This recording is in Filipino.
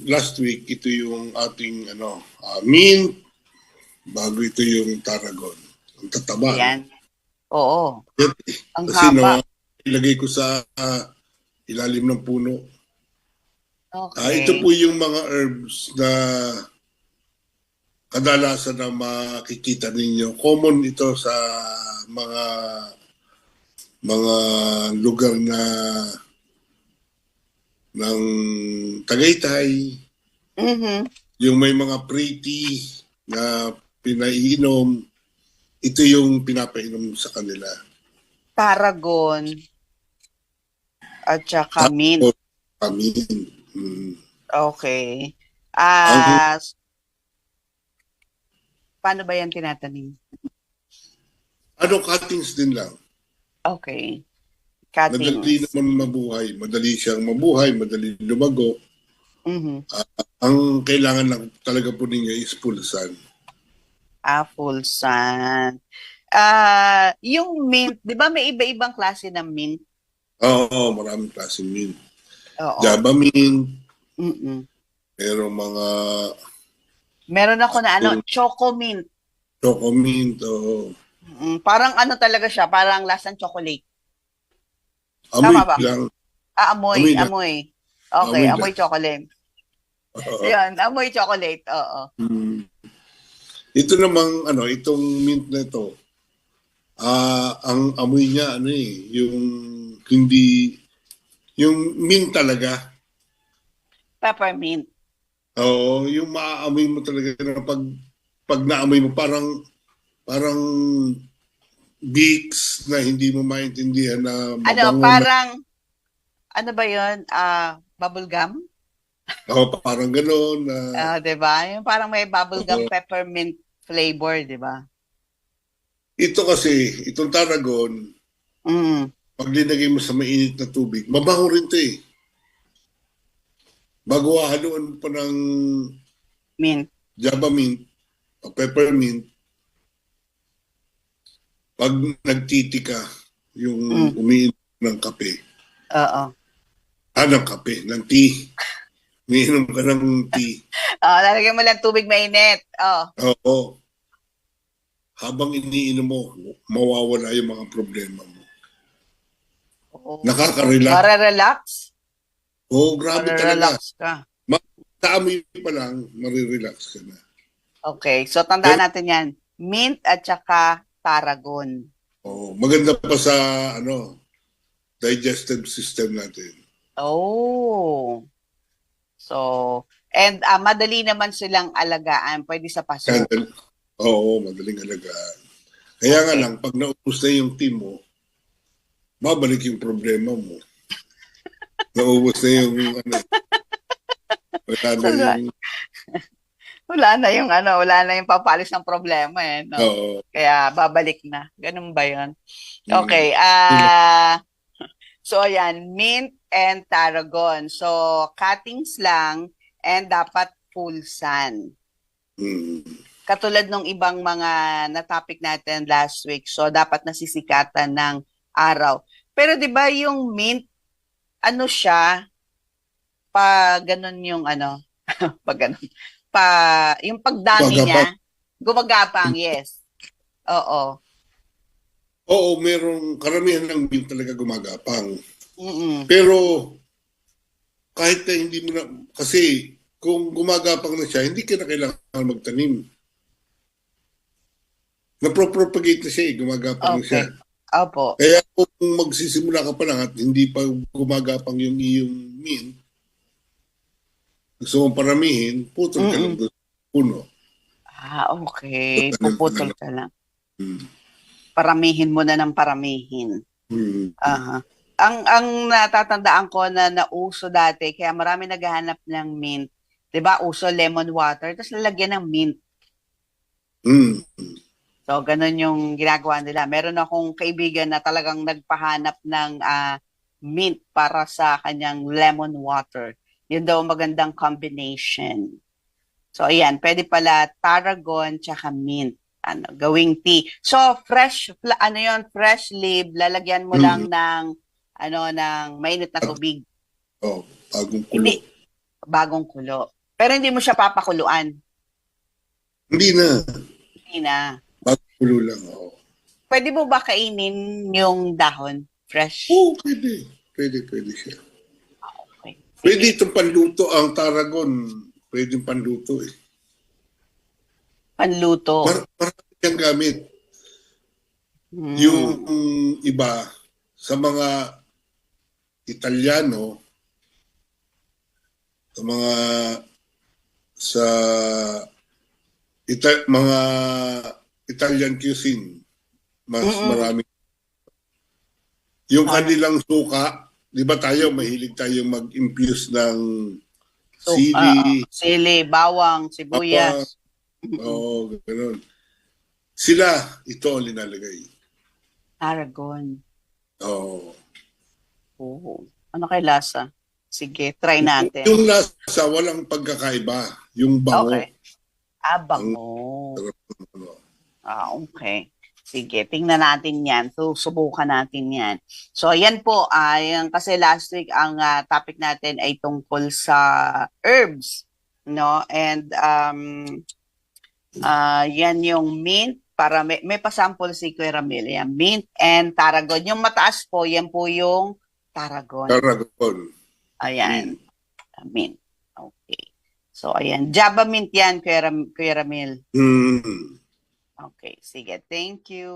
last week, ito yung ating mint, bago ito yung tarragon. Ang tataba. Ayan. Oo. Ang Kasi haba. ilagay ko sa ilalim ng puno. Okay. Ito po yung mga herbs na kadalasan na makikita ninyo. Common ito sa mga lugar na ng Tagaytay, yung may mga pretty na pinaiinom, ito yung pinapainom sa kanila. Tarragon at saka mint. Mint. Okay. Paano ba yan tinatanim? Cuttings din lang. Okay. Cuttings. Madali naman mabuhay. Madali siyang mabuhay, madali lumago. Ang kailangan lang talaga po ninyo is full sun. Full sun. Yung mint, di ba may iba-ibang klase ng mint? Oo, maraming klase mint. Oo. Java mint. Meron ako na choco mint. Choco mint, oo. Parang talaga siya, parang lasang chocolate. Amoy lang. Amoy. Okay, amoy chocolate. Yan, amoy chocolate, oo. Ito namang, itong mint na ito, ang amoy niya, yung mint talaga. Peppermint. Oo, yung maaamoy mo talaga na pag naamoy mo, parang Vicks na hindi mo maintindihan na mabango. Parang, ba yun? Bubble gum? Oo, parang gano'n. Diba? Yung parang may bubble gum peppermint flavor, diba? Ito kasi, itong tarragon, pag linagay mo sa mainit na tubig, mabango rin ito eh. Bago haluan pa ng mint, Java mint o peppermint, pag nagtitika yung umiinom ng kape. Oo. Ng kape, ng tea. Umiinom ka ng tea. Lalagyan mo lang tubig mainit. Oo. Habang iniinom mo, mawawala yung mga problema mo. Nakaka-relax. Mare-relax? Grabe talaga. Relax ka. Taamoy pa lang, marirelax ka na. Okay, so tandaan natin yan. Mint at saka tarragon. Maganda pa sa digestive system natin. So, and madali naman silang alagaan. Pwede sa paso. Oo, madaling alagaan. Kaya nga lang, pag naubos na yung tea mo, babalik yung problema mo. Naubos na yung wala na yung papalis ng problema no? Oo. Kaya babalik na. Ganun ba yun? Okay. So ayan, mint and tarragon. So cuttings lang and dapat full sun. Katulad ng ibang mga na-topic natin last week. So dapat nasisikatan ng araw. Pero 'di ba yung mint siya pa ganun yung pag ganun. Yung pagdami niya, gumagapang, yes. Oo. Oo, merong karamihan ng mint talaga gumagapang. Pero kahit na hindi mo na, kasi kung gumagapang na siya, hindi ka na kailangan magtanim. Napropagate na siya gumagapang na siya. Opo. Kaya kung magsisimula ka pa lang at hindi pa gumagapang yung iyong mint, gusto mong paramihin, putol ka lang doon sa puno. Okay. Puputol ka lang. Paramihin mo na ng paramihin. Ang natatandaan ko na nauso dati, kaya marami naghahanap ng mint. 'Di ba? Uso lemon water, tapos lalagyan ng mint. So, ganun yung ginagawa nila. Meron akong kaibigan na talagang nagpahanap ng mint para sa kanyang lemon water. Yun daw magandang combination. So, ayan. Pwede pala tarragon tsaka mint. Gawing tea. So, fresh leaf, lalagyan mo lang ng mainit na tubig. Bagong kulo. bagong kulo. Pero hindi mo siya papakuluan. Hindi na. Hindi na. Bagulo lang. Oo. Pwede mo ba kainin yung dahon? Fresh? Oo, pwede. Pwede siya. Okay. Pwede itong panluto. Ang tarragon, pwede yung panluto eh. Panluto. Marami siyang gamit. Hmm. Yung iba, sa mga Italiano, sa mga mga Italian cuisine, mas marami. Yung kanilang suka, di ba tayo, mahilig tayo mag-infuse ng sili, bawang, sibuyas. Oo, gano'n. Sila, ito ang linalagay. Tarragon. Oo. Oh. Ano kay lasa? Sige, try natin. Yung lasa, walang pagkakaiba. Yung bango. Okay. Bango. Okay. Sige, tingnan natin yan. So, subukan natin yan. So, ayan po. Kasi last week, ang topic natin ay tungkol sa herbs. No? And, yan yung mint. Para may pasample si Kuya Ramil. Yan, mint and tarragon. Yung mataas po, yan po yung tarragon. Tarragon. Ayan. Mint. Okay. So, ayan. Java mint yan, Kuya Ramil. Okay. Sige. Thank you.